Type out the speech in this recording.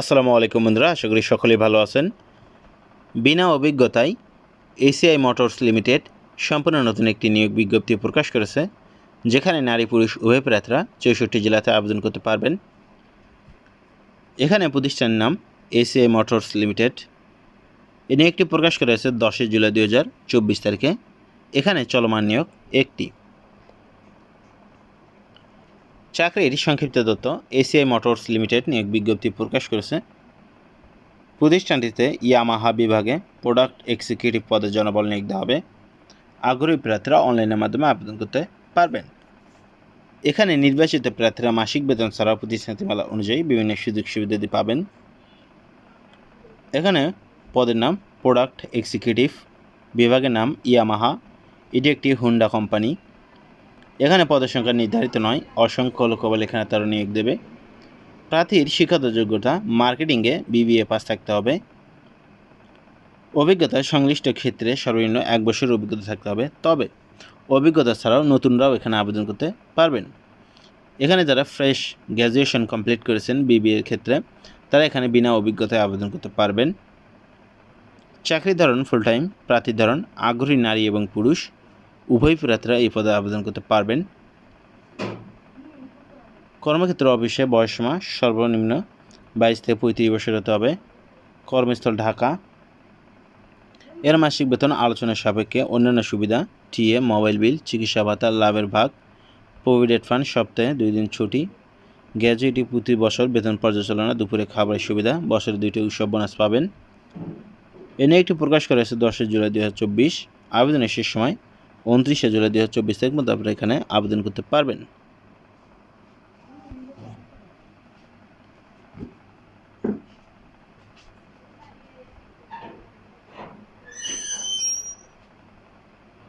আসসালামু আলাইকুম বন্ধুরা, আশা করি সকলেই ভালো আছেন। বিনা অভিজ্ঞতায় এসিআই মোটরস লিমিটেড সম্পূর্ণ নতুন একটি নিয়োগ বিজ্ঞপ্তি প্রকাশ করেছে, যেখানে নারী পুরুষ উভয় প্রার্থীরা 64 জেলাতে আবেদন করতে পারবেন। এখানে প্রতিষ্ঠানের নাম এসিআই মোটরস লিমিটেড। এই নিয়োগটি প্রকাশ করা হয়েছে 10 জুলাই 2024 তারিখে। এখানে চলমান নিয়োগ একটি। চাকরির সংক্ষিপ্ত তথ্য: এসিআই মোটরস লিমিটেড নিয়োগ বিজ্ঞপ্তি প্রকাশ করেছে। প্রতিষ্ঠানটিতে ইয়ামাহা বিভাগে প্রোডাক্ট এক্সিকিউটিভ পদে জনবল নিয়োগ দেওয়া হবে। আগ্রহী প্রার্থীরা অনলাইনের মাধ্যমে আবেদন করতে পারবেন। এখানে নির্বাচিত প্রার্থীরা মাসিক বেতন ছাড়াও প্রতিশ্রুতিমালা অনুযায়ী বিভিন্ন সুযোগ সুবিধাদি পাবেন। এখানে পদের নাম প্রোডাক্ট এক্সিকিউটিভ, বিভাগের নাম ইয়ামাহা, এটি একটি হুন্ডা কোম্পানি। এখানে পদের সংখ্যা নির্ধারিত নয়, অসংখ্য লোকবল এখানে তারা নিয়োগ দেবে। প্রার্থীর শিক্ষাগত যোগ্যতা: মার্কেটিংয়ে BBA পাস থাকতে হবে। অভিজ্ঞতা: সংশ্লিষ্ট ক্ষেত্রে সর্বনিম্ন 1 বছরের অভিজ্ঞতা থাকতে হবে, তবে অভিজ্ঞতা ছাড়াও নতুনরাও এখানে আবেদন করতে পারবেন। এখানে যারা ফ্রেশ গ্র্যাজুয়েশন কমপ্লিট করেছেন BBA এর ক্ষেত্রে, তারা এখানে বিনা অভিজ্ঞতায় আবেদন করতে পারবেন। চাকরির ধরন ফুল টাইম। প্রার্থীর ধরন: আগ্রহী নারী এবং পুরুষ উভয় প্রার্থীরা এই পদে আবেদন করতে পারবেন। কর্মক্ষেত্র অফিসে বয়সসীমা সর্বনিম্ন 22 থেকে 35 বছর হতে হবে। কর্মস্থল ঢাকা। এর মাসিক বেতন আলোচনার সাপেক্ষে অন্যান্য সুবিধা: টিএ, মোবাইল বিল, চিকিৎসা ভাতা, লাভের ভাগ, প্রভিডেন্ট ফান্ড, সপ্তাহে 2 দিন ছুটি, গ্র্যাজুইটি প্রতি বছর বেতন পর্যালোচনা, দুপুরে খাবারের সুবিধা, বছরে 2টি উৎসব বোনাস পাবেন। এ নিয়ে একটি প্রকাশ করা হয়েছে 10 জুলাই 2024। আবেদনের শেষ সময় 29 জুলাই 2024 তারিখ মধ্যে আপনারা এখানে আবেদন করতে পারবেন।